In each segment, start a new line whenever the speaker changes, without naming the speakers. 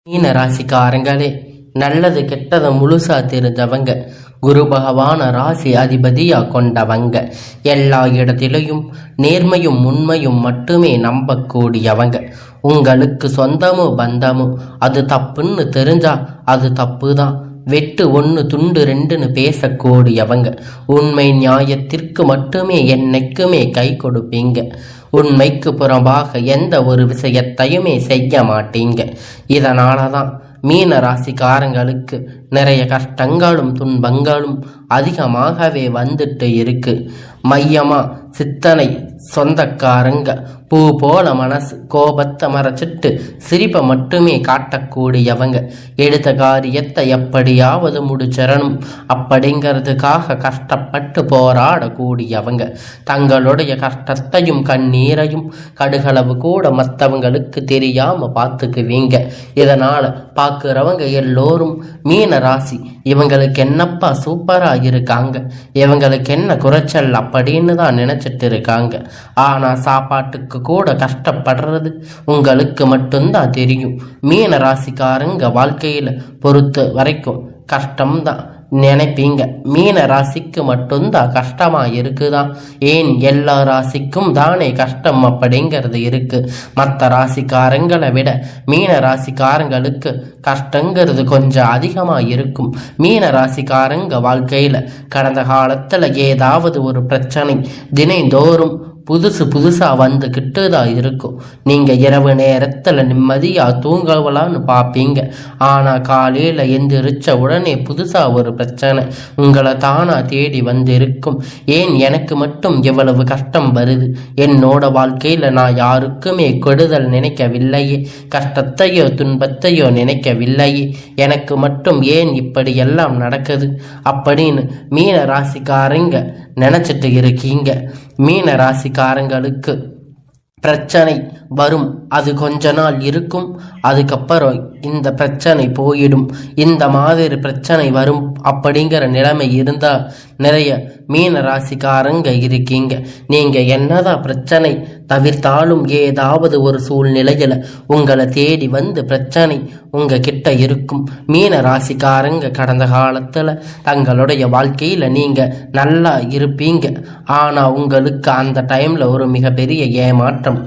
மீன ராசிக்காரங்களே, நல்லது கெட்டதை முழுசா தெரிஞ்சவங்க, குரு பகவான ராசி அதிபதியா கொண்டவங்க, எல்லா இடத்திலையும் நேர்மையும் உண்மையும் மட்டுமே நம்பக்கூடியவங்க. உங்களுக்கு சொந்தமோ பந்தமோ அது தப்புன்னு தெரிஞ்சா அது தப்பு தான். வெட்டு ஒன்று துண்டு ரெண்டுன்னு பேசக்கூடியவங்க. உண்மை நியாயத்திற்கு மட்டுமே என்னைக்குமே கை கொடுப்பீங்க. உண்மைக்கு புறம்பாக எந்த ஒரு விஷயத்தையுமே செய்ய மாட்டீங்க. இதனால தான் மீன ராசிக்காரங்களுக்கு நிறைய கஷ்டங்களும் துன்பங்களும் அதிகமாகவே வந்துட்டு இருக்கு. மையமா சித்தனை சொந்தக்காரங்க, பூ போல மனசு, கோபத்தை மறைச்சிட்டு சிரிப்பை மட்டுமே காட்டக்கூடியவங்க. எடுத்த காரியத்தை எப்படியாவது முடிச்சிடணும் அப்படிங்கிறதுக்காக கஷ்டப்பட்டு போராடக்கூடியவங்க. தங்களுடைய கஷ்டத்தையும் கண்ணீரையும் கடுகளவு கூட மற்றவங்களுக்கு தெரியாம பார்த்துக்குவீங்க. இதனால பார்க்குறவங்க எல்லோரும் மீன ராசி இவங்களுக்கு என்னப்பா சூப்பரா இருக்காங்க, இவங்களுக்கு என்ன குறைச்சல் அப்படின்னு தான் நினைச்சிட்டு இருக்காங்க. ஆனா சாப்பாட்டுக்கு கூட கஷ்டப்படுறது உங்களுக்கு மட்டும்தான் தெரியும். மீன ராசிக்காரங்க வாழ்க்கையில பொறுத்த வரைக்கும் கஷ்டம்தான் நினைப்பீங்க. மீன ராசிக்கு மட்டும்தான் கஷ்டமா இருக்குதான்? ஏன் எல்லா ராசிக்கும் தானே கஷ்டம் அப்படிங்கிறது இருக்கு. மற்ற ராசிக்காரங்களை விட மீன ராசிக்காரங்களுக்கு கஷ்டங்கிறது கொஞ்சம் அதிகமா இருக்கும். மீன ராசிக்காரங்க வாழ்க்கையில கடந்த காலத்துல ஏதாவது ஒரு பிரச்சனை தினைந்தோறும் புதுசா வந்துக்கிட்டு தான் இருக்கும். நீங்க இரவு நேரத்துல நிம்மதியா தூங்கலான்னு பார்ப்பீங்க. ஆனா காலையில எந்திரிச்ச உடனே புதுசா ஒரு பிரச்சனை உங்களை தானா தேடி வந்திருக்கும். ஏன் எனக்கு மட்டும் எவ்வளவு கஷ்டம் வருது? என்னோட வாழ்க்கையில நான் யாருக்குமே கெடுதல் நினைக்கவில்லையே, கஷ்டத்தையோ துன்பத்தையோ நினைக்கவில்லையே, எனக்கு மட்டும் ஏன் இப்படி எல்லாம் நடக்குது அப்படின்னு மீன ராசிக்காரங்க நினைச்சிட்டு இருக்கீங்க. மீன ராசிக்காரங்களுக்கு பிரச்சனை வரும், அது கொஞ்ச நாள் இருக்கும், அதுக்கப்புறம் இந்த பிரச்சனை போயிடும். இந்த மாதிரி பிரச்சனை வரும் அப்படிங்கிற நிலைமை இருந்தால் நிறைய மீன ராசிக்காரங்க இருக்கீங்க. நீங்க என்னதான் பிரச்சனை தவிர்த்தாலும் ஏதாவது ஒரு சூழ்நிலையில உங்களை தேடி வந்து பிரச்சனை உங்க கிட்ட இருக்கும். மீன ராசிக்காரங்க கடந்த காலத்துல தங்களுடைய வாழ்க்கையில நீங்க நல்லா இருப்பீங்க. ஆனா உங்களுக்கு அந்த டைம்ல ஒரு மிகப்பெரிய ஏமாற்றம்,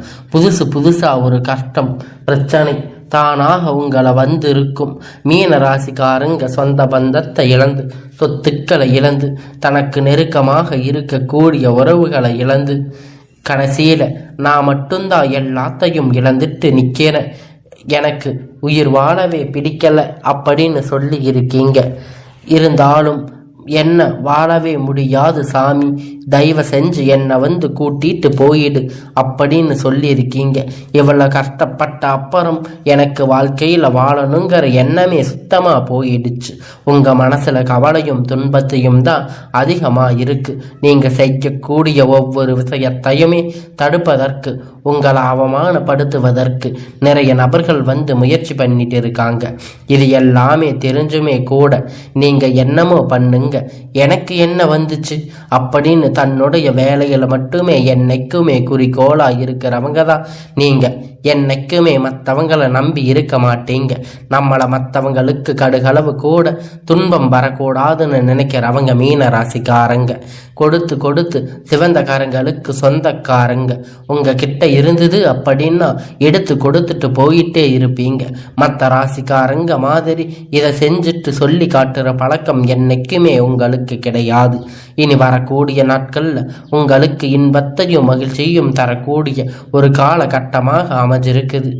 புதுசா ஒரு கஷ்டம் பிரச்சனை தானாக உங்களை வந்திருக்கும். மீன ராசிக்காரங்க சொந்த பந்தத்தை இழந்து, சொத்துக்களை இழந்து, தனக்கு நெருக்கமாக இருக்கக்கூடிய உறவுகளை இழந்து, கடைசியில நான் மட்டும்தான் எல்லாத்தையும் இழந்துட்டு நிக்கிறேன், எனக்கு உயிர் வாழவே பிடிக்கல அப்படின்னு சொல்லி இருக்கீங்க. இருந்தாலும் என்ன வாழவே முடியாது சாமி, தயவு செஞ்சு என்னை வந்து கூட்டிட்டு போயிடு அப்படின்னு சொல்லி இருக்கீங்க. இவ்வளோ கஷ்டப்பட்ட அப்புறம் எனக்கு வாழ்க்கையில் வாழணுங்கிற எண்ணமே சுத்தமா போயிடுச்சு. உங்க மனசுல கவலையும் துன்பத்தையும் தான் அதிகமா இருக்கு. நீங்க செய்யக்கூடிய ஒவ்வொரு விஷயத்தையுமே தடுப்பதற்கு, உங்களை அவமானப்படுத்துவதற்கு நிறைய நபர்கள் வந்து முயற்சி பண்ணிட்டு இருக்காங்க. இது எல்லாமே தெரிஞ்சுமே கூட நீங்க என்னமோ பண்ணுங்க, எனக்கு என்ன வந்துச்சு அப்படின்னு தன்னுடைய வேலையில மட்டுமே என்னைக்குமே குறிக்கோளா இருக்கிறவங்க தான் நீங்க. என்னைக்குமே மற்றவங்களை நம்பி இருக்க மாட்டீங்க. நம்மளை மற்றவங்களுக்கு கடுகளவு கூட துன்பம் வரக்கூடாதுன்னு நினைக்கிறவங்க மீன ராசிக்காரங்க. கொடுத்து சிவந்தக்காரங்களுக்கு சொந்தக்காரங்க. உங்க கிட்ட இருந்தது அப்படின்னா எடுத்து கொடுத்துட்டு போயிட்டே இருப்பீங்க. மற்ற ராசிக்காரங்க மாதிரி இதை செஞ்சுட்டு சொல்லி காட்டுற பழக்கம் என்னைக்குமே உங்களுக்கு கிடையாது. இனி வரக்கூடிய நாட்கள்ல உங்களுக்கு இன்பத்தையும் மகிழ்ச்சியும் தரக்கூடிய ஒரு காலகட்டமாக அமைஞ்சிருக்குது.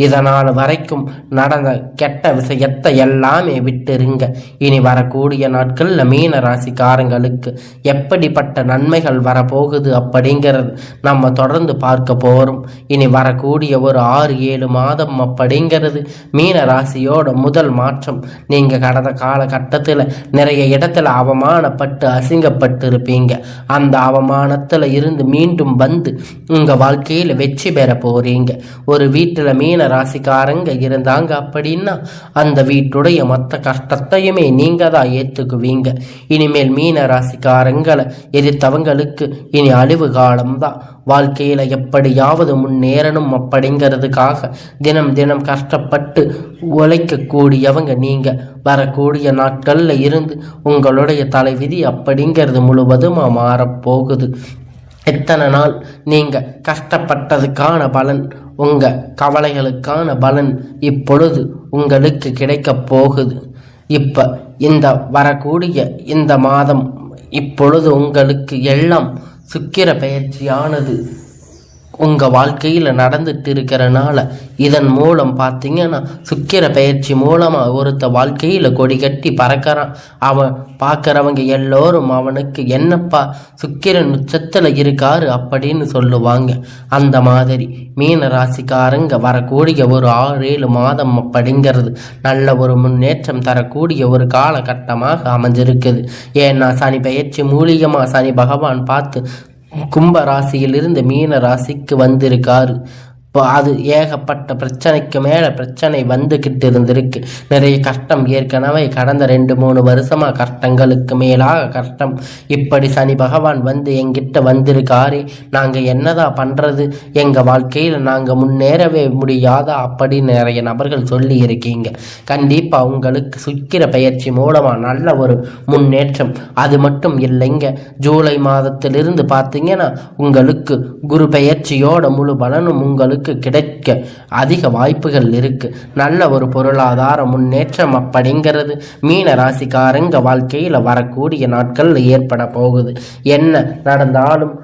இதனால் வரைக்கும் நடந்த கெட்ட விஷயத்தை எல்லாமே விட்டுருங்க. இனி வரக்கூடிய நாட்கள்ல மீன ராசிக்காரங்களுக்கு எப்படிப்பட்ட நன்மைகள் வரப்போகுது அப்படிங்கிறது நம்ம தொடர்ந்து பார்க்க போறோம். இனி வரக்கூடிய ஒரு 6-7 மாதம் அப்படிங்கிறது மீன ராசியோட முதல் மாற்றம். நீங்க கடந்த காலகட்டத்தில் நிறைய இடத்துல அவமானப்பட்டு அசிங்கப்பட்டு இருப்பீங்க. அந்த அவமானத்துல இருந்து மீண்டும் வந்து உங்க வாழ்க்கையில வெற்றி பெற போறீங்க. ஒரு வீட்டுல மீன ராசிக்காரங்க இருந்தாங்க அப்படின்னா அந்த வீட்டுடைய மொத்த கஷ்டத்தையுமே நீங்க தான் ஏத்துக்குவீங்க. இனிமேல் மீன ராசிக்காரங்களை எதிர்த்தவங்களுக்கு இனி அழிவு காலம்தான். வாழ்க்கையில எப்படியாவது முன்னேறணும் அப்படிங்கிறதுக்காக தினம் தினம் கஷ்டப்பட்டு உழைக்கக்கூடியவங்க நீங்க. வரக்கூடிய நாட்கள்ல இருந்து உங்களுடைய தலைவிதி அப்படிங்கிறது முழுவதுமா மாறப்போகுது. எத்தனை நாள் நீங்க கஷ்டப்பட்டதுக்கான பலன், உங்க கவலைகளுக்கான பலன் இப்பொழுது உங்களுக்கு கிடைக்க போகுது. இப்ப இந்த வரக்கூடிய இந்த மாதம் இப்பொழுது உங்களுக்கு எல்லாம் சுக்கிர பயிற்சியானது உங்கள் வாழ்க்கையில் நடந்துட்டு இருக்கிறனால இதன் மூலம் பார்த்தீங்கன்னா சுக்கிர பயிற்சி மூலமாக ஒருத்த வாழ்க்கையில் கொடி கட்டி பறக்கிறான். அவன் பார்க்குறவங்க எல்லோரும் அவனுக்கு என்னப்பா சுக்கிரன் உச்சத்தில் இருக்காரு அப்படின்னு சொல்லுவாங்க. அந்த மாதிரி மீன ராசிக்காரங்க வரக்கூடிய ஒரு 6-7 மாதம் அப்படிங்கிறது நல்ல ஒரு முன்னேற்றம் தரக்கூடிய ஒரு காலகட்டமாக அமைஞ்சிருக்குது. ஏன்னா சனி பயிற்சி மூலியமாக சனி பகவான் பார்த்து கும்ப ராசியிலிருந்து மீன ராசிக்கு வந்திருக்காரு. இப்போ அது ஏகப்பட்ட பிரச்சனைக்கு மேலே பிரச்சனை வந்துக்கிட்டு இருந்திருக்கு. நிறைய கஷ்டம் ஏற்கனவே கடந்த 2-3 வருஷமாக கஷ்டங்களுக்கு மேலாக கஷ்டம். இப்படி சனி பகவான் வந்து எங்கிட்ட வந்திருக்காரு, நாங்கள் என்னதான் பண்ணுறது, எங்கள் வாழ்க்கையில் நாங்கள் முன்னேறவே முடியாதா அப்படின்னு நிறைய நபர்கள் சொல்லி இருக்கீங்க. கண்டிப்பாக உங்களுக்கு சுக்கிர பயிற்சி மூலமாக நல்ல ஒரு முன்னேற்றம். அது மட்டும் இல்லைங்க, ஜூலை மாதத்திலிருந்து பார்த்தீங்கன்னா உங்களுக்கு குரு பயிற்சியோட முழு பலனும் உங்களுக்கு கிடைக்க அதிக வாய்ப்புகள் இருக்கு. நல்ல ஒரு பொருளாதார முன்னேற்றம் அப்படிங்கிறது மீன ராசிக்காரங்க வாழ்க்கையில் வரக்கூடிய நாட்கள்ல ஏற்பட போகுது. என்ன நடந்தாலும்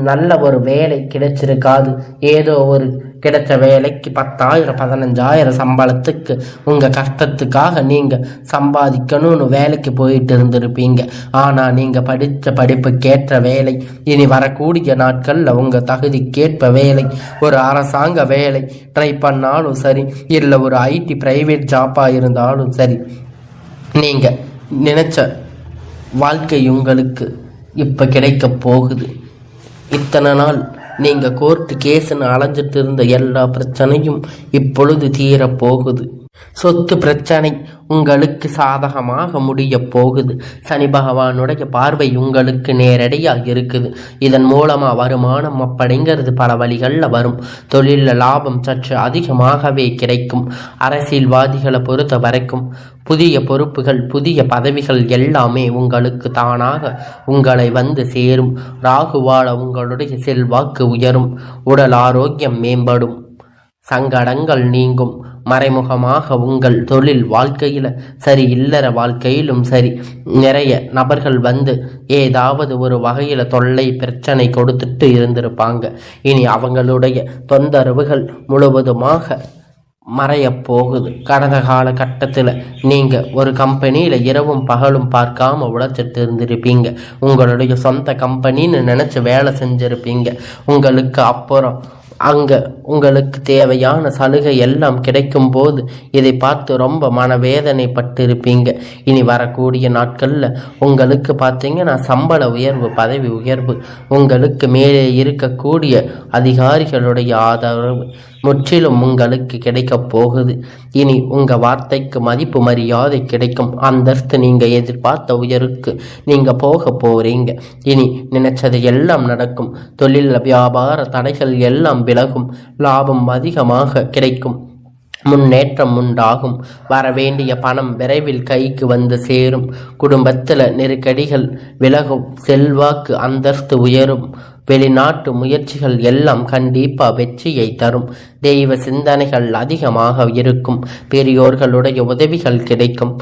நல்ல ஒரு வேலை கிடைச்சிருக்காது. ஏதோ ஒரு கிடைச்ச வேலைக்கு 10,000 15,000 சம்பளத்துக்கு உங்கள் கஷ்டத்துக்காக நீங்கள் சம்பாதிக்கணும்னு வேலைக்கு போயிட்டு இருந்திருப்பீங்க. ஆனால் நீங்கள் படித்த படிப்புக்கேற்ற வேலை, இனி வரக்கூடிய நாட்களில் உங்கள் தகுதிக்கேற்ப வேலை, ஒரு அரசாங்க வேலை ட்ரை பண்ணாலும் சரி, இல்லை ஒரு ஐடி பிரைவேட் ஜாப்பாக இருந்தாலும் சரி, நீங்கள் நினச்ச வாழ்க்கை உங்களுக்கு இப்போ கிடைக்க போகுது. இத்தனை நாள் நீங்கள் கோர்ட்டு கேஸுன்னு அலைஞ்சிட்டு இருந்த எல்லா பிரச்சனையும் இப்பொழுது தீரப்போகுது. சொத்து பிரச்சனை உங்களுக்கு சாதகமாக முடிய போகுது. சனி பகவானுடைய பார்வை உங்களுக்கு நேரடியாக இருக்குது. இதன் மூலமாக வருமானம் அப்படிங்கிறது பல வழிகளில் வரும். தொழிலில் லாபம் சற்று அதிகமாகவே கிடைக்கும். அரசியல்வாதிகளை பொறுத்த வரைக்கும் புதிய பொறுப்புகள், புதிய பதவிகள் எல்லாமே உங்களுக்கு தானாக உங்களை வந்து சேரும். ராகுவால உங்களுடைய செல்வாக்கு உயரும். உடல் ஆரோக்கியம் மேம்படும். சங்கடங்கள் நீங்கும். மறைமுகமாக உங்கள் தொழில் வாழ்க்கையில் சரி, இல்லற வாழ்க்கையிலும் சரி, நிறைய நபர்கள் வந்து ஏதாவது ஒரு வகையில் தொல்லை பிரச்சனை கொடுத்துட்டு இருந்திருப்பாங்க. இனி அவங்களுடைய தொந்தரவுகள் முழுவதுமாக மறைய போகுது. கடந்த காலகட்டத்தில் நீங்கள் ஒரு கம்பெனியில் இரவும் பகலும் பார்க்காம உழைச்சிட்டு இருந்திருப்பீங்க. உங்களுடைய சொந்த கம்பெனின்னு நினச்சி வேலை செஞ்சுருப்பீங்க. உங்களுக்கு அப்புறம் அங்கே உங்களுக்கு தேவையான சலுகை எல்லாம் கிடைக்கும் போது இதை பார்த்து ரொம்ப மனவேதனைப்பட்டு இருப்பீங்க. இனி வரக்கூடிய நாட்களில் உங்களுக்கு பார்த்தீங்கன்னா சம்பள உயர்வு, பதவி உயர்வு, உங்களுக்கு மேலே இருக்கக்கூடிய அதிகாரிகளுடைய ஆதரவு முற்றிலும் உங்களுக்கு கிடைக்க போகுது. இனி உங்கள் வார்த்தைக்கு மதிப்பு மரியாதை கிடைக்கும். அந்தஸ்து நீங்கள் எதிர்பார்த்த உயருக்கு நீங்கள் போக போகிறீங்க. இனி நினைச்சது எல்லாம் நடக்கும். தொழில் வியாபார தடைகள் எல்லாம் விலகும். லாபம் அதிகமாக கிடைக்கும். முன்னேற்றம் உண்டாகும். வரவேண்டிய பணம் விரைவில் கைக்கு வந்து சேரும். குடும்பத்தில் நெருக்கடிகள் விலகும். செல்வாக்கு அந்தஸ்து உயரும். வெளிநாட்டு முயற்சிகள் எல்லாம் கண்டிப்பாக வெற்றியை தரும். தெய்வ சிந்தனைகள் அதிகமாக இருக்கும். பெரியோர்களுடைய உதவிகள் கிடைக்கும்.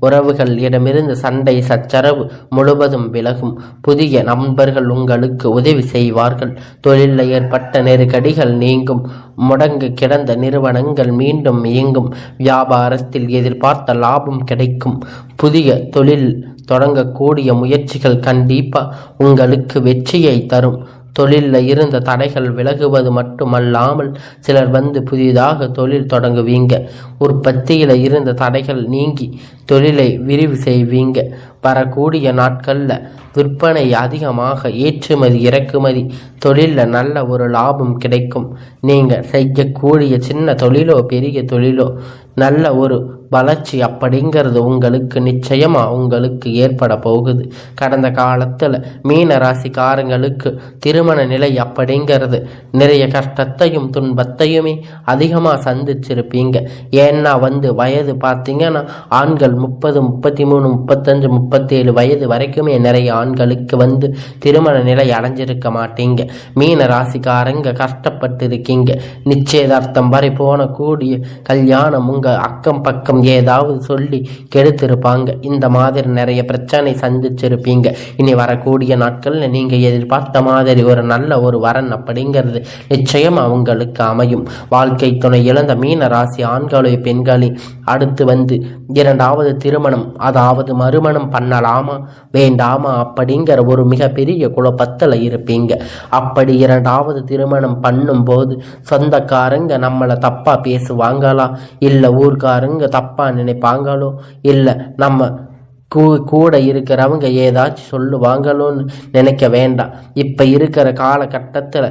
உறவுகள் இடமிருந்து சண்டை சச்சரவு முழுவதும் விலகும். புதிய நண்பர்கள் உங்களுக்கு உதவி செய்வார்கள். தொழிலில் ஏற்பட்ட நெருக்கடிகள் நீங்கும். முடங்கு கிடந்த நிறுவனங்கள் மீண்டும் இயங்கும். வியாபாரத்தில் எதிர்பார்த்த லாபம் கிடைக்கும். புதிய தொழில் தொடங்கக்கூடிய முயற்சிகள் கண்டிப்பாக உங்களுக்கு வெற்றியை தரும். தொழிலில் இருந்த தடைகள் விலகுவது மட்டுமல்லாமல் சிலர் வந்து புதிதாக தொழில் தொடங்குவீங்க. உற்பத்தியில் இருந்த தடைகள் நீங்கி தொழிலை விரிவு செய்வீங்க. வரக்கூடிய நாட்களில் விற்பனை அதிகமாக, ஏற்றுமதி இறக்குமதி தொழிலில் நல்ல ஒரு லாபம் கிடைக்கும். நீங்கள் செய்யக்கூடிய சின்ன தொழிலோ பெரிய தொழிலோ நல்ல ஒரு வளர்ச்சி அப்படிங்கிறது உங்களுக்கு நிச்சயமாக உங்களுக்கு ஏற்பட போகுது. கடந்த காலத்தில் மீன ராசிக்காரங்களுக்கு திருமண நிலை அப்படிங்கிறது நிறைய கஷ்டத்தையும் துன்பத்தையுமே அதிகமாக சந்திச்சிருப்பீங்க. ஏன்னா வயது பார்த்தீங்கன்னா ஆண்கள் 30, 33, 35, 37 வயது வரைக்குமே நிறைய ஆண்களுக்கு திருமண நிலை அடைஞ்சிருக்க மாட்டீங்க. மீன ராசிக்காரங்க கஷ்டப்பட்டு இருக்கீங்க. நிச்சயதார்த்தம் வரை போன கூடிய கல்யாணம் உங்க அக்கம் பக்கம் ஏதாவது சொல்லி கெடுத்திருப்பாங்க. இந்த மாதிரி நிறைய பிரச்சனை சந்திச்சிருப்பீங்க. இனி வரக்கூடிய நாட்கள்ல நீங்க எதிர்பார்த்த மாதிரி ஒரு நல்ல ஒரு வரன் அப்படிங்கிறது நிச்சயம் அவங்களுக்கு அமையும். வாழ்க்கை துணை இழந்த மீன ராசி ஆண்களோ பெண்களே அடுத்து இரண்டாவது திருமணம், அதாவது மறுமணம் பண்ணலாமா வேண்டாமா அப்படிங்கிற ஒரு மிகப்பெரிய குழப்பத்தில் இருப்பீங்க. அப்படி இரண்டாவது திருமணம் பண்ணும் போது சொந்தக்காரங்க நம்மளை தப்பா பேசுவாங்களா, இல்லை ஊர்க்காரங்க தப்பா நினைப்பாங்களோ, இல்லை நம்ம கூட இருக்கிறவங்க ஏதாச்சும் சொல்லுவாங்களோன்னு நினைக்க வேண்டாம். இப்போ இருக்கிற காலகட்டத்தில்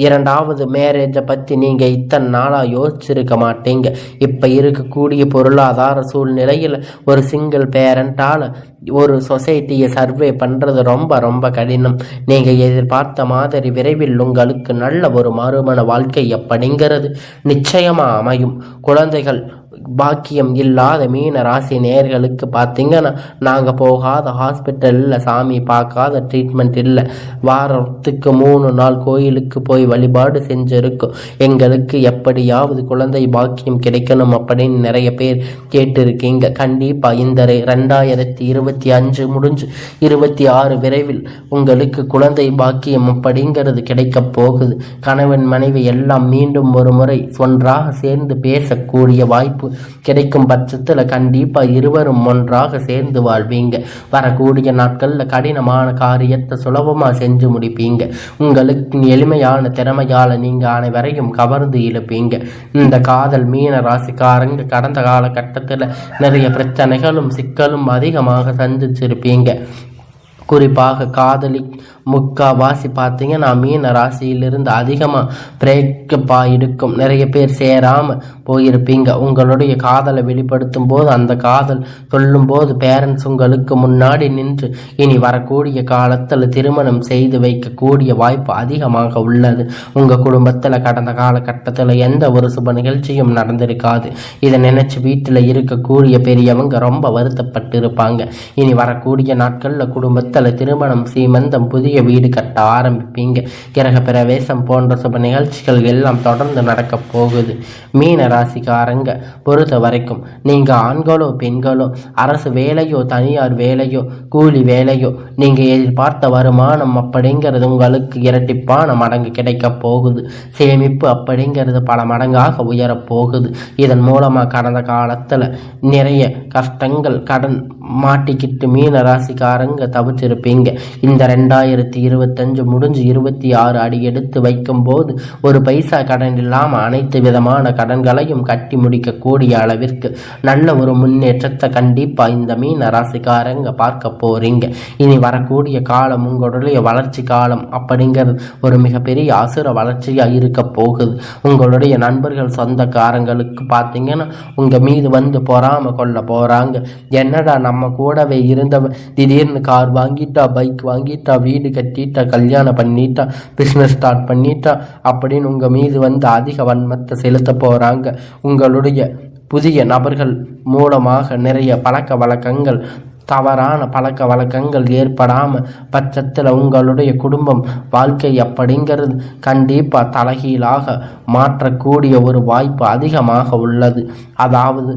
இரண்டாவது மேரேஜை பற்றி நீங்கள் இத்தனை நாளாக யோசிச்சிருக்க மாட்டீங்க. இப்போ இருக்கக்கூடிய பொருளாதார சூழ்நிலையில் ஒரு சிங்கிள் பேரண்டால் ஒரு சொசைட்டியை சர்வே பண்ணுறது ரொம்ப ரொம்ப கடினம். நீங்கள் எதிர்பார்த்த மாதிரி விரைவில் உங்களுக்கு நல்ல ஒரு மறுமண வாழ்க்கை அப்படிங்கிறது நிச்சயமாக அமையும். குழந்தைகள் பாக்கியம் இல்லாத மீன ராசி நேயர்களுக்கு பார்த்தீங்கன்னா நாங்கள் போகாத ஹாஸ்பிட்டல் இல்லை, சாமி பார்க்காத ட்ரீட்மெண்ட் இல்லை, வாரத்துக்கு 3 நாள் கோயிலுக்கு போய் வழிபாடு செஞ்சுருக்கோம், எங்களுக்கு எப்படியாவது குழந்தை பாக்கியம் கிடைக்கணும் அப்படின்னு நிறைய பேர் கேட்டிருக்கீங்க. கண்டிப்பாக இந்த 2025 முடிஞ்சு 26 விரைவில் உங்களுக்கு குழந்தை பாக்கியம் அப்படிங்கிறது கிடைக்க போகுது. கணவன் மனைவி எல்லாம் மீண்டும் ஒரு முறை ஒன்றாக சேர்ந்து பேசக்கூடிய வாய்ப்பு கிடைக்கும் பட்சத்தில் கண்டிப்பாக இருவரும் ஒன்றாக சேர்ந்து வாழ்வீங்க. வரக்கூடிய நாட்களில் கடினமான காரியத்தை சுலபமாக செஞ்சு முடிப்பீங்க. உங்களுக்கு எளிமையான திறமையால் நீங்கள் அனைவரையும் கவர்ந்து இழுப்பீங்க. இந்த காதல் மீன ராசிக்காரங்க கடந்த காலகட்டத்தில் நிறைய பிரச்சனைகளும் சிக்கலும் அதிகமாக சந்திச்சிருப்பீங்க. குறிப்பாக காதலி முக்காவாசி பார்த்தீங்கன்னா மீன ராசியிலிருந்து அதிகமாக பிரேக்கப் ஆகிருக்கும். நிறைய பேர் சேராமல் போயிருப்பீங்க. உங்களுடைய காதலை வெளிப்படுத்தும் போது அந்த காதல் சொல்லும்போது பேரண்ட்ஸ் உங்களுக்கு முன்னாடி நின்று இனி வரக்கூடிய காலத்தில் திருமணம் செய்து வைக்கக்கூடிய வாய்ப்பு அதிகமாக உள்ளது. உங்கள் குடும்பத்தில் கடந்த காலகட்டத்தில் எந்த ஒரு சுப நிகழ்ச்சியும் நடந்திருக்காது. இதை நினைச்சு வீட்டில் இருக்கக்கூடிய பெரியவங்க ரொம்ப வருத்தப்பட்டு இருப்பாங்க. இனி வரக்கூடிய நாட்களில் குடும்பத்தில் திருமணம், சீமந்தம், புதிய வீடு கட்ட ஆரம்பிப்பீங்க. கிரக பிரவேசம் போன்ற சுப நிகழ்ச்சிகள் எல்லாம் தொடர்ந்து நடக்க போகுது. மீன ராசிக்காரங்க பொறுத்த வரைக்கும் நீங்க ஆண்களோ பெண்களோ, அரசு வேலையோ தனியார் வேலையோ கூலி வேலையோ, நீங்க எதிர்பார்த்த வருமானம் அப்படிங்கிறது உங்களுக்கு இரட்டிப்பான மடங்கு கிடைக்க போகுது. சேமிப்பு அப்படிங்கிறது பல மடங்காக உயரப் போகுது. இதன் மூலமா கடந்த காலத்துல நிறைய கஷ்டங்கள் கடன் மாட்டிக்கிட்டு மீன ராசிக்காரங்க தவிச்சிருப்பீங்க. இந்த 2025 முடிஞ்சு 26 அடி எடுத்து வைக்கும் போது ஒரு பைசா கடன் இல்லாமல் அனைத்து விதமான கடன்களையும் கட்டி முடிக்கக்கூடிய அளவிற்கு நல்ல ஒரு முன்னேற்றத்தை கண்டிப்பா இந்த மீன ராசிக்காரங்க பார்க்க போறீங்க. இனி வரக்கூடிய காலம் உங்களுடைய வளர்ச்சி காலம் அப்படிங்கிறது ஒரு மிகப்பெரிய அசுர வளர்ச்சியா இருக்க போகுது. உங்களுடைய நண்பர்கள் சொந்தக்காரங்களுக்கு பார்த்தீங்கன்னா உங்க மீது பொறாம கொள்ள போறாங்க. என்னடா நம்ம கூடவே இருந்தவன் திடீர்னு கார் வாங்கிட்டா, பைக் வாங்கிட்டா, வீடு கட்டிட்டா, கல்யாணம் பண்ணிட்டா, பிஸ்னஸ் ஸ்டார்ட் பண்ணிட்டா அப்படின்னு உங்க மீது அதிக வன்மத்தை செலுத்த போறாங்க. உங்களுடைய புதிய நபர்கள் மூலமாக நிறைய பழக்க வழக்கங்கள், தவறான பழக்க வழக்கங்கள் ஏற்படாமல் பட்சத்தில் உங்களுடைய குடும்பம் வாழ்க்கை அப்படிங்கிறது கண்டிப்பாக தலைகீழாக மாற்றக்கூடிய ஒரு வாய்ப்பு அதிகமாக உள்ளது. அதாவது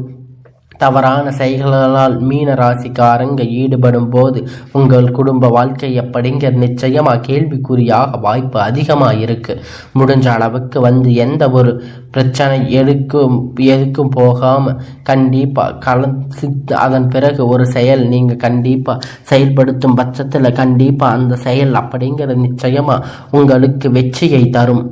தவறான செயல்களால் மீன ராசிக்காரங்க ஈடுபடும் போது உங்கள் குடும்ப வாழ்க்கை அப்படிங்கிற நிச்சயமாக கேள்விக்குறியாக வாய்ப்பு அதிகமாக இருக்கு. முடிஞ்ச அளவுக்கு எந்த ஒரு பிரச்சனை எதுக்கும் போகாமல் கண்டிப்பாக கலந்து அதன் பிறகு ஒரு செயல் நீங்கள் கண்டிப்பாக செயல்படுத்தும் பட்சத்தில் கண்டிப்பாக அந்த செயல் அப்படிங்கிற நிச்சயமாக உங்களுக்கு வெற்றியை தரும்.